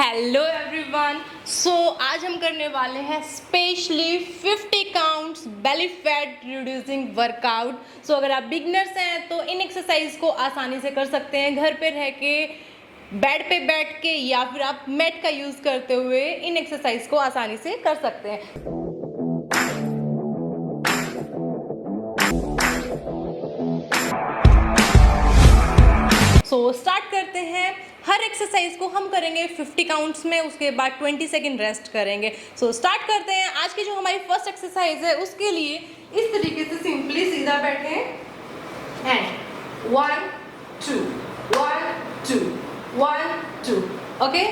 Hello everyone. आज हम करने वाले हैं specially 50 counts belly fat reducing workout. अगर आप बिगनर्स हैं तो इन एक्सरसाइज को आसानी से कर सकते हैं घर पे रह के, बेड पे बैठ के, या फिर आप मैट का यूज़ करते हुए इन एक्सरसाइज को आसानी से कर सकते हैं। स्टार्ट करते हैं। हर एक्सरसाइज को हम करेंगे 50 काउंट्स में, उसके बाद 20 सेकेंड रेस्ट करेंगे। स्टार्ट करते हैं। आज की जो हमारी फर्स्ट एक्सरसाइज है उसके लिए इस तरीके से सिंपली सीधा बैठे एंड 1 2 1 2 1 2। ओके,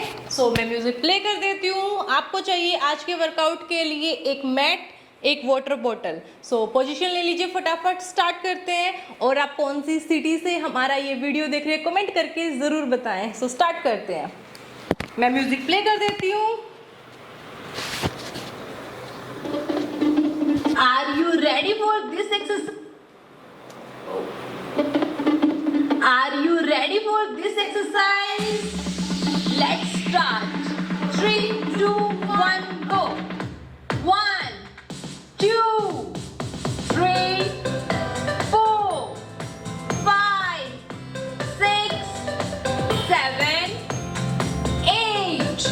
मैं म्यूजिक प्ले कर देती हूँ। आपको चाहिए आज के वर्कआउट के लिए एक मैट, एक वाटर बॉटल। पोजीशन ले लीजिए, फटाफट स्टार्ट करते हैं। और आप कौन सी सिटी से हमारा ये वीडियो देख रहे हैं कमेंट करके ज़रूर बताएं। स्टार्ट करते हैं। मैं म्यूजिक प्ले कर देती हूँ। Are you ready for this exercise? Are you ready for this exercise? Let's start. 3 2 1 go. 1 2 3 4 5 6 7 8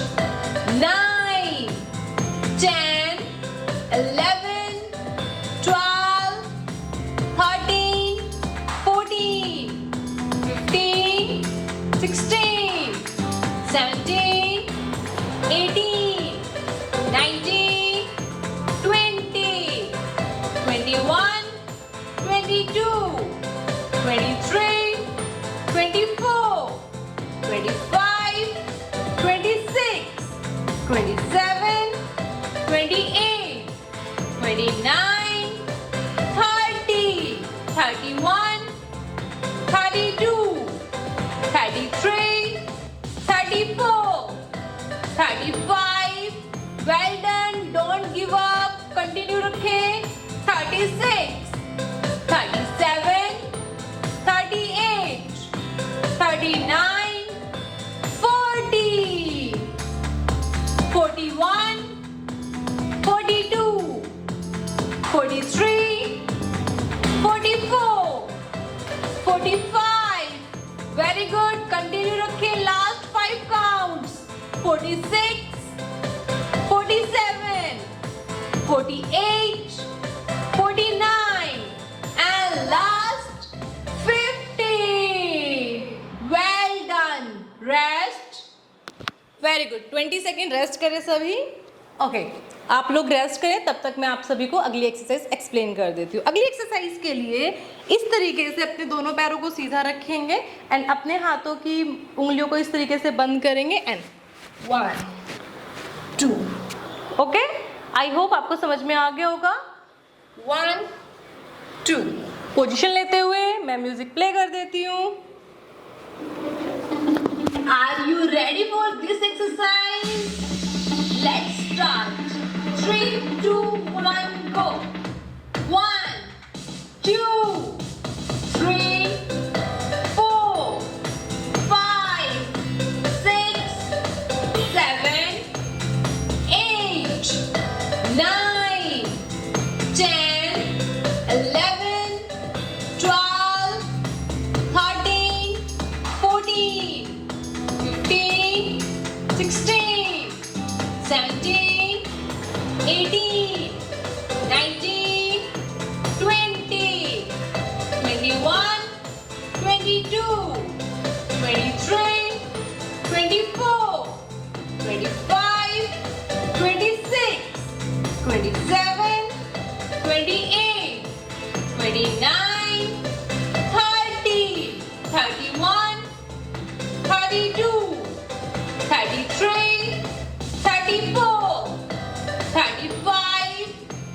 9 10 11 12 13 14 15 16 17 18 19 20 21 22 23 24 25 26 27 28 29 30 31 32 33 34 35। Well done, don't give up, continue रखें। 36 37 38 39 40 41 42 43 44 45। Very good, continue रखें। Last 5 counts। 46 47 48 49 and last 50। Well done, rest। Very good. 20 second rest करें सभी। Okay, आप लोग rest करें, तब तक मैं आप सभी को अगली एक्सरसाइज एक्सप्लेन कर देती हूँ। अगली एक्सरसाइज के लिए इस तरीके से अपने दोनों पैरों को सीधा रखेंगे एंड अपने हाथों की उंगलियों को इस तरीके से बंद करेंगे एंड 1 2। ओके, आई होप आपको समझ में आ गया होगा। 1 2। पोजीशन लेते हुए मैं म्यूजिक प्ले कर देती हूँ। Are you ready for this exercise? Let's start. 3 2 1 go. 1 2 3 4 5 6 7 8 9 10 11 12 13 14 15 16 17 18 19 20 21 22 23 24 25 26 27 28 29 30 31 32 33 34 35।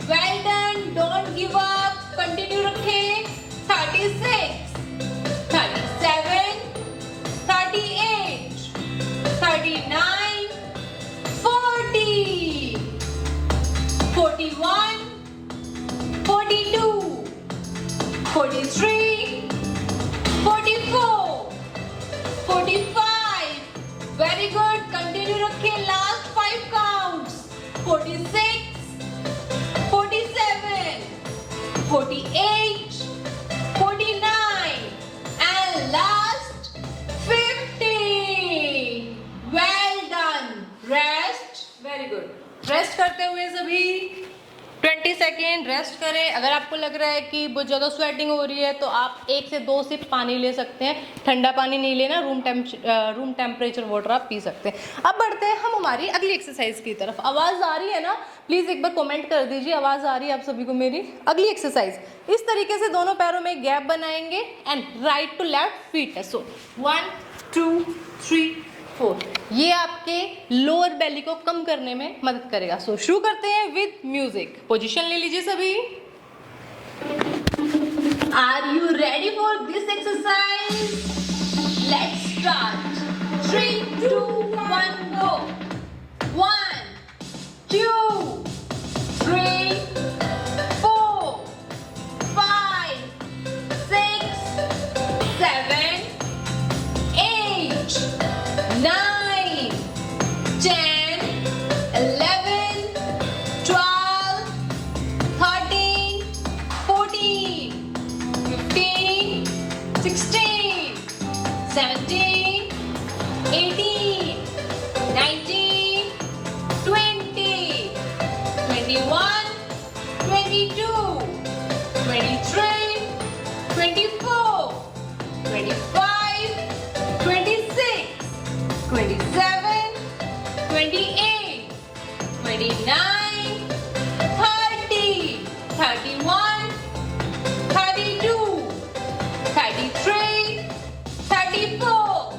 Well done, don't give up, continue रखें। 36 37 38 39 40 41 42 43 44 45। Very good. Continue कंटिन्यू रखिए last 5 counts 46 47 48 49 and last 50. Well done. Rest. Very good. Rest करते हुए सभी 20 second rest करें। अगर आपको लग रहा है कि बहुत ज़्यादा स्वेटिंग हो रही है तो आप 1 से 2 सिप पानी ले सकते हैं। ठंडा पानी नहीं लेना, रूम टेम्परेचर वाटर आप पी सकते हैं। अब बढ़ते हैं हम हमारी अगली एक्सरसाइज की तरफ। आवाज़ आ रही है ना? प्लीज़ एक बार कमेंट कर दीजिए, आवाज़ आ रही है आप सभी को मेरी? अगली एक्सरसाइज इस तरीके से दोनों पैरों में गैप बनाएंगे and right to left feet है। सो 1 2 3 4। ये आपके लोअर बेली को कम करने में मदद करेगा। सो शुरू करते हैं विद म्यूजिक। पोजीशन ले लीजिए सभी। Are you ready for this exercise? Let's start. 3 2 1 go. 1 2 3 4 5 6 7 8 9 10 11 12 13 14 15 16 17 18 19 20 21 22 23 24 25 26 27 28 29 30 31 32 33 34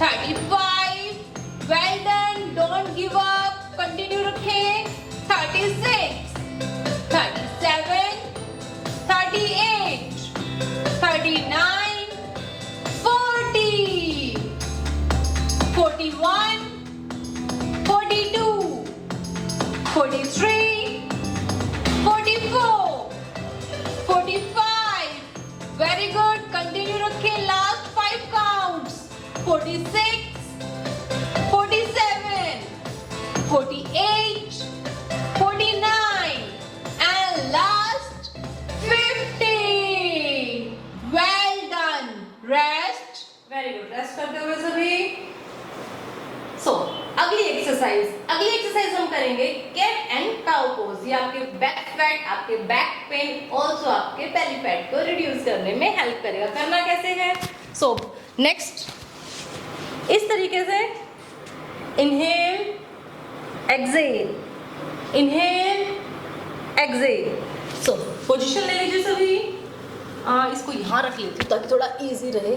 35 well done, don't give up, continue रखें। 36 37 38 39 40 41 42 43 44 45 very good, continue रखें last 5 counts 46 47 48 49 and last 50. Well done. Rest. Very good. Rest करते हुए सभी। So अगली exercise हम करेंगे कैट एंड काउ पोज। ये आपके बैक फैट, आपके बैक पेन, ऑल्सो आपके बेली फैट को रिड्यूस करने में हेल्प करेगा। करना कैसे है? सो नेक्स्ट इस तरीके से इनहेल एक्सेल, इनहेल एक्सेल। सो पोजीशन ले लीजिए सभी। इसको यहाँ रख लेती हूँ ताकि थोड़ा इजी रहे,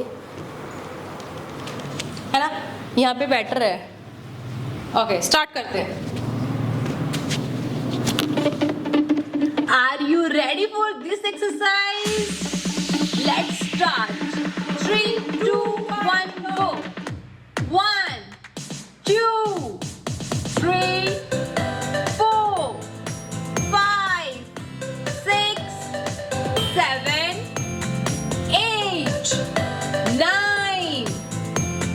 है ना? यहाँ पे बेटर है। ओके, स्टार्ट करते हैं। Are you ready for this exercise? Let's start. 3 2 1 go. 1 2 3 4 5 6 7 8 9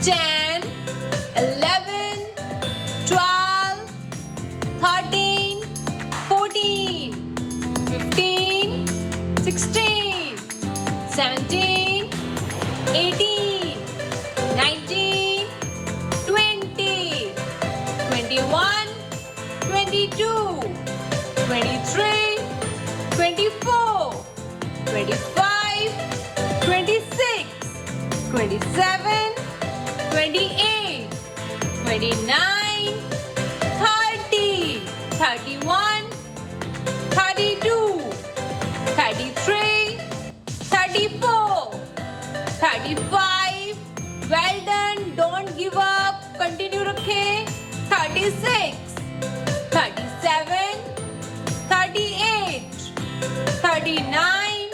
10 11 12 13 14 15 16 17 18 19 20 21 22 23 24 25 26 27 28 29 30 31 32 33 34 35 well done, don't give up, continue रखें। 36 37 38 39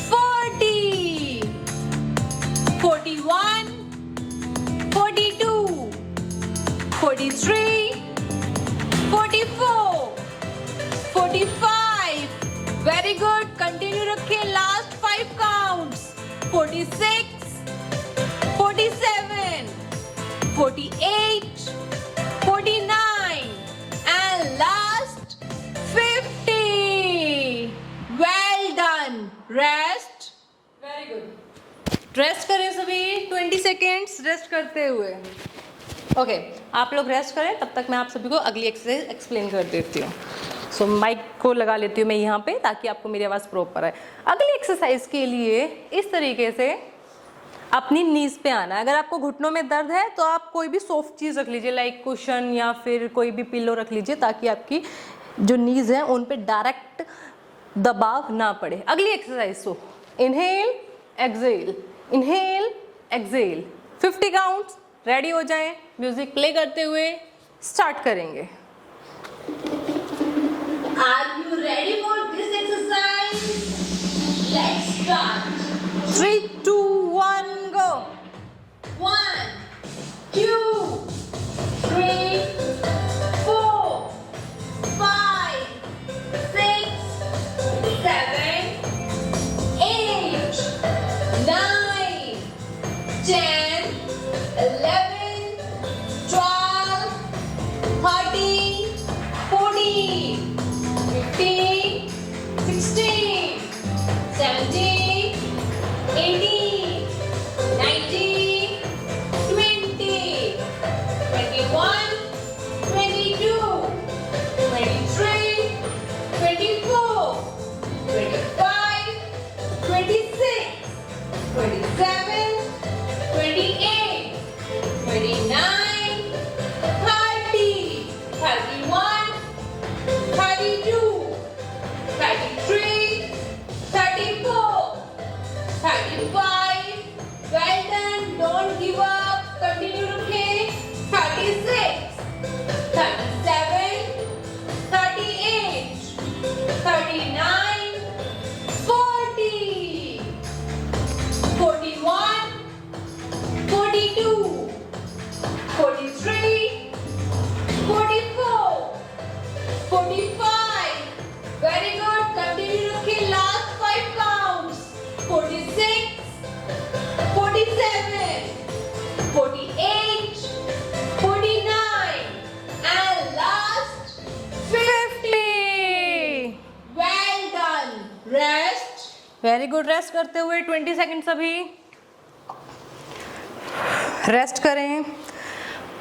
40 41 42 43 44 45 very good, continue रखें। last 5 counts 46 47 48 रेस्ट करें सभी, 20 सेकेंड्स रेस्ट करते हुए। ओके, आप लोग रेस्ट करें, तब तक मैं आप सभी को अगली एक्सरसाइज एक्सप्लेन कर देती हूँ। सो माइक को लगा लेती हूँ मैं यहाँ पे, ताकि आपको मेरी आवाज़ प्रॉपर आए। अगली एक्सरसाइज के लिए इस तरीके से अपनी नीज पे आना है। अगर आपको घुटनों में दर्द है तो आप कोई भी सॉफ्ट चीज़ रख लीजिए, लाइक कुशन या फिर कोई भी पिलो रख लीजिए, ताकि आपकी जो नीज है उन पे डायरेक्ट दबाव ना पड़े। अगली exercise, so inhale exhale, inhale exhale, 50 counts. Ready हो जाएं, म्यूजिक प्ले करते हुए स्टार्ट करेंगे। Are you ready for this exercise? Let's start. 3, 2, 1, go. 1, 2, 3, 4, 5, 6, 7, 8, 9, 10, 11, 12, 13, 14, 15, 16, 17, 18, 19, 20, 21, 22, 23, 24, 25, 26, 27, 28, 29, 30, 31, 32, 33, 34, 35. Well done. Don't give up. Continue to 36, 37, 38, 39, 40, 41, 42, 43, 44, 45. Very good. Continue to last 5 counts. 46, 47, 48, 49, and last 50. Well done. Rest. Very good. Rest करते हुए 20 second सभी rest करें।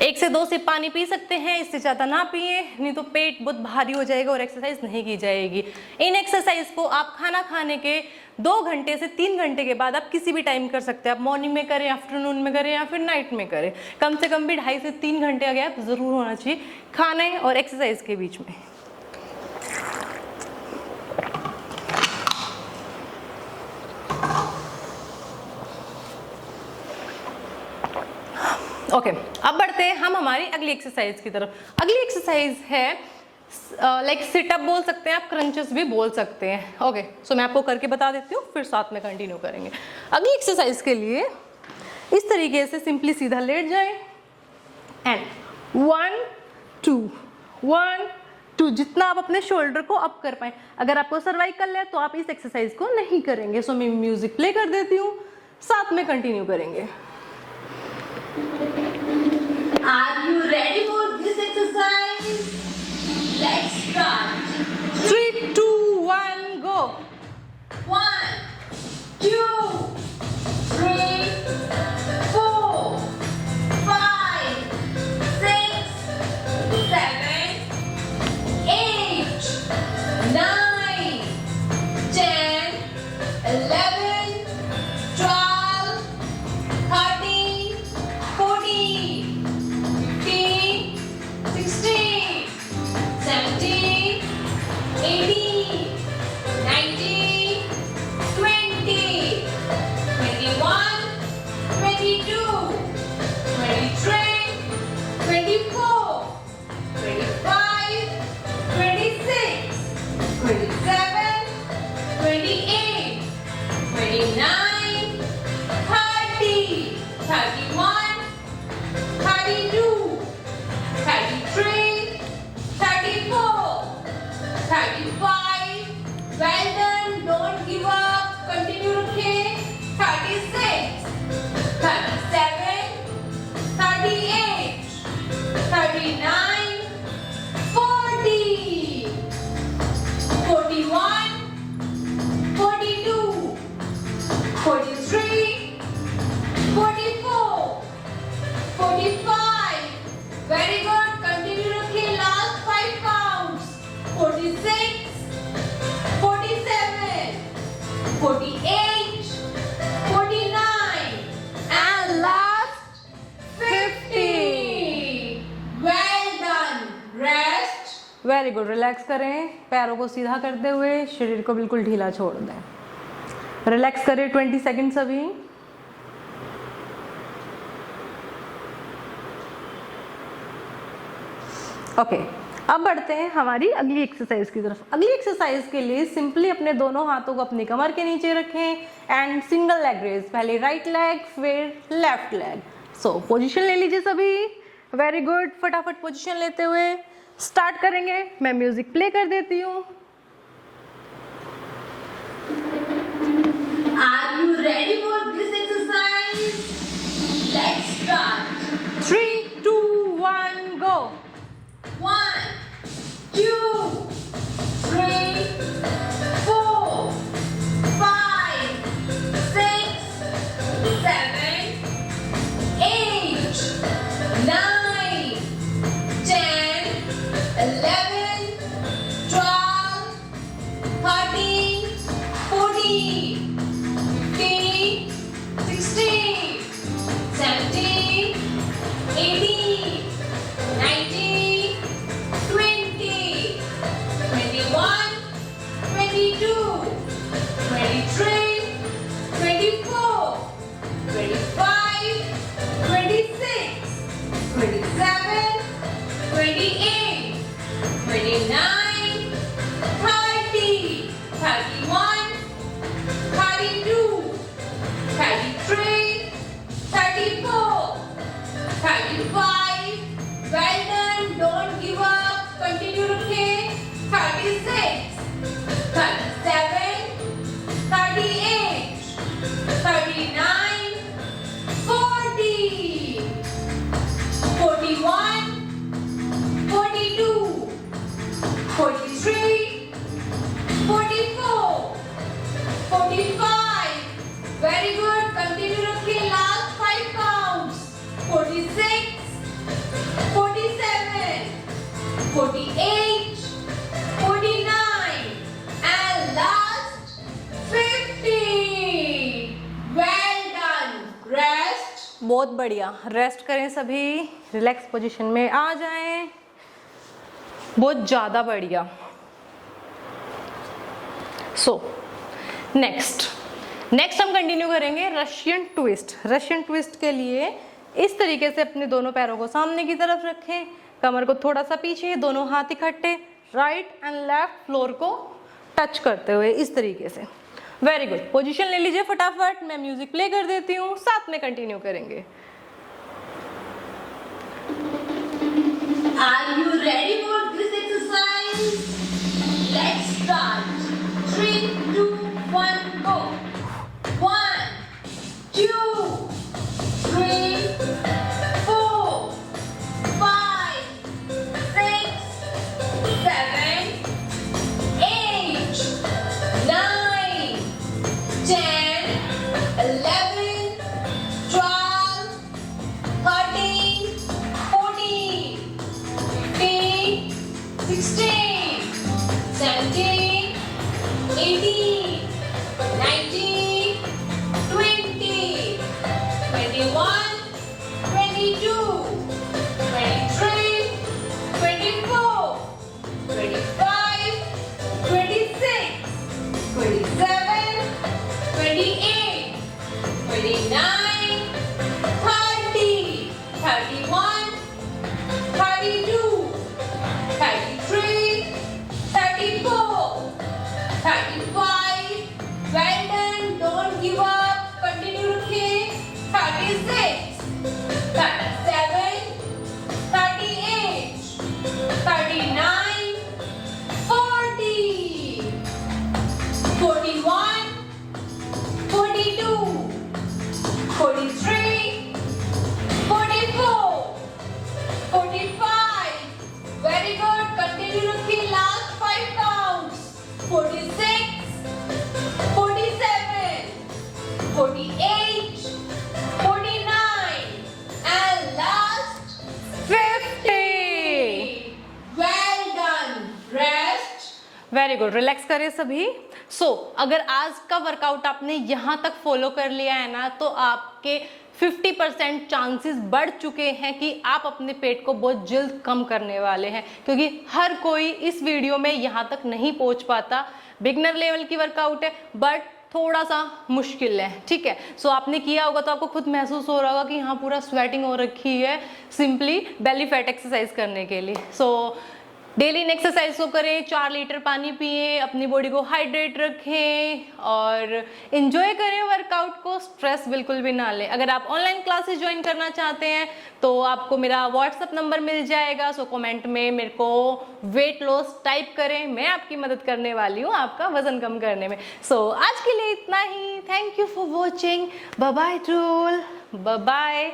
1 से 2 SIP पानी P सकते हैं, इससे ज़्यादा ना पिए, नहीं तो पेट बहुत भारी हो जाएगा और एक्सरसाइज नहीं की जाएगी। इन एक्सरसाइज को आप खाना खाने के 2 घंटे से 3 घंटे के बाद आप किसी भी टाइम कर सकते हैं। आप मॉर्निंग में करें, आफ्टरनून में करें या फिर नाइट में करें। कम से कम भी 2.5 से 3 घंटे का गैप ज़रूर होना चाहिए खाने और एक्सरसाइज के बीच में। ओके, अब बढ़ते हैं हम हमारी अगली एक्सरसाइज की तरफ। अगली एक्सरसाइज है लाइक सिटअप बोल सकते हैं आप, क्रंचेस भी बोल सकते हैं। ओके, सो मैं आपको करके बता देती हूँ, फिर साथ में कंटिन्यू करेंगे। अगली एक्सरसाइज के लिए इस तरीके से सिंपली सीधा लेट जाएं एंड 1 2 1 2, जितना आप अपने शोल्डर को अप कर पाए। अगर आपको सर्वाइकल है तो आप इस एक्सरसाइज को नहीं करेंगे। सो मैं म्यूजिक प्ले कर देती हूँ, साथ में कंटिन्यू करेंगे। Are you ready for this exercise? Let's start. 3 2 1 go. 1, 2, 3, 4, 5, 6, 7, 8, 9, 10, 11, 12, 13, 14, 15, 16, 17, 18, 19, 20, 21, 22, 23, 24, 25, 26, 27, 28, 29, 30, 31, 32, 33, 34, 35. Well done. Don't give up. Continue to 36, 37, 38, 39, 40, 41, 42, 43, very good, relax करें, पैरों को सीधा करते हुए शरीर को बिल्कुल ढीला छोड़ दें। रिलैक्स करें 20 सेकेंड्स अभी। ओके, अब बढ़ते हैं हमारी अगली एक्सरसाइज की तरफ। अगली एक्सरसाइज के लिए सिंपली अपने दोनों हाथों को अपनी कमर के नीचे रखें एंड सिंगल लेग रेज, पहले राइट लेग फिर लेफ्ट लेग। सो पोजीशन ले लीजिए सभी। वेरी गुड, फटाफट पोजीशन लेते हुए स्टार्ट करेंगे। मैं म्यूजिक प्ले कर देती हूँ। Are you ready for this exercise? Let's start. 3, 2, 1, go. 1, 2, 3, 4, 5, 6, 7, 8, 9, 10, 11, 12, 13, 14, 15, 16, 17, 18, 19, 20, 21, 22, 23, 24, 25, 26, 27, 28, 29, 30, 31, 32, 33, 34, 35. Well done. Don't give up. Continue rukhe. 36, 37, 38, 39, 40, 41, 42, 43, 44, 45. Very good. Continue rukhe. Last 5 counts. 46, 47, 48, 49, and last 50. Well done. Rest. बहुत बढ़िया, rest करें सभी, relax position में आ जाएं। बहुत ज़्यादा बढ़िया। सो नेक्स्ट हम कंटिन्यू करेंगे रशियन ट्विस्ट। रशियन ट्विस्ट के लिए इस तरीके से अपने दोनों पैरों को सामने की तरफ रखें, कमर को थोड़ा सा पीछे, दोनों हाथ इकट्ठे, राइट एंड लेफ्ट फ्लोर को टच करते हुए इस तरीके से। वेरी गुड, पोजीशन ले लीजिए फटाफट। मैं म्यूजिक प्ले कर देती हूँ, साथ में कंटिन्यू करेंगे। Are you ready for this exercise? Let's start. 3, 2, 1, go. 1, 2, 3, 4, 5, 6, 7, 8, 9, 10, 11, 12, 13, 14, 15, 16, 17, 18, 19, 20, 21, 22, 23, 24, 25, 26, 27, 28, 29, 30, 31, 32, 33, 34, 35. Well done. Don't give up. Continue rukhe. 36, 37, 38, 39, 40, 41, 42, 43, 44, 45. Very good. Continue rukhe. Last 5 counts. 46, 47, 48, 49, and last 50. well done. Rest. Very good, relax करें सभी। सो अगर आज का workout आपने यहाँ तक follow कर लिया है ना, तो आपके 50% चांसेस बढ़ चुके हैं कि आप अपने पेट को बहुत जल्द कम करने वाले हैं, क्योंकि हर कोई इस वीडियो में यहाँ तक नहीं पहुँच पाता। बिगनर लेवल की वर्कआउट है बट थोड़ा सा मुश्किल है, ठीक है। सो आपने किया होगा तो आपको खुद महसूस हो रहा होगा कि यहाँ पूरा स्वेटिंग हो रखी है सिंपली बेली फैट एक्सरसाइज करने के लिए। सो डेली इन एक्सरसाइज को करें, 4 लीटर पानी पिए, अपनी बॉडी को हाइड्रेट रखें और इन्जॉय करें वर्कआउट को, स्ट्रेस बिल्कुल भी ना लें। अगर आप ऑनलाइन क्लासेस ज्वाइन करना चाहते हैं तो आपको मेरा व्हाट्सएप नंबर मिल जाएगा। सो कमेंट में मेरे को वेट लॉस टाइप करें, मैं आपकी मदद करने वाली हूँ आपका वजन कम करने में। सो आज के लिए इतना ही। Thank you for watching. Bye bye टूल, bye bye.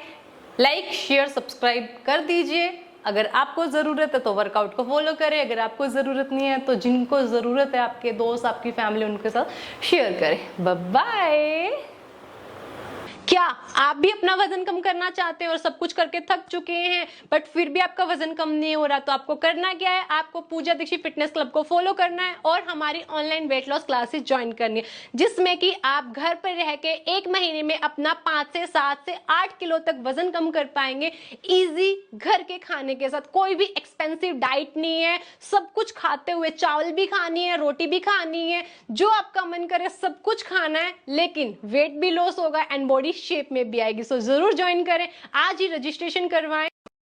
Like share subscribe कर दीजिए। अगर आपको ज़रूरत है तो वर्कआउट को फॉलो करें, अगर आपको ज़रूरत नहीं है तो जिनको ज़रूरत है, आपके दोस्त, आपकी फैमिली, उनके साथ शेयर करें। Bye bye. क्या आप भी अपना वजन कम करना चाहते हैं और सब कुछ करके थक चुके हैं बट फिर भी आपका वजन कम नहीं हो रहा, तो आपको करना क्या है, आपको पूजा दीक्षित फिटनेस क्लब को फॉलो करना है और हमारी online weight loss classes join करनी है, जिसमें कि आप घर पर रह के 1 महीने में अपना 5 से 7 से 8 किलो तक वजन कम कर पाएंगे इजी घर के खाने के साथ। कोई भी एक्सपेंसिव डाइट नहीं है, सब कुछ खाते हुए, चावल भी खानी है, रोटी भी खानी है, जो आपका मन करे सब कुछ खाना है, लेकिन वेट भी लॉस होगा एंड बॉडी शेप में भी आएगी। सो जरूर ज्वाइन करें, आज ही रजिस्ट्रेशन करवाएं।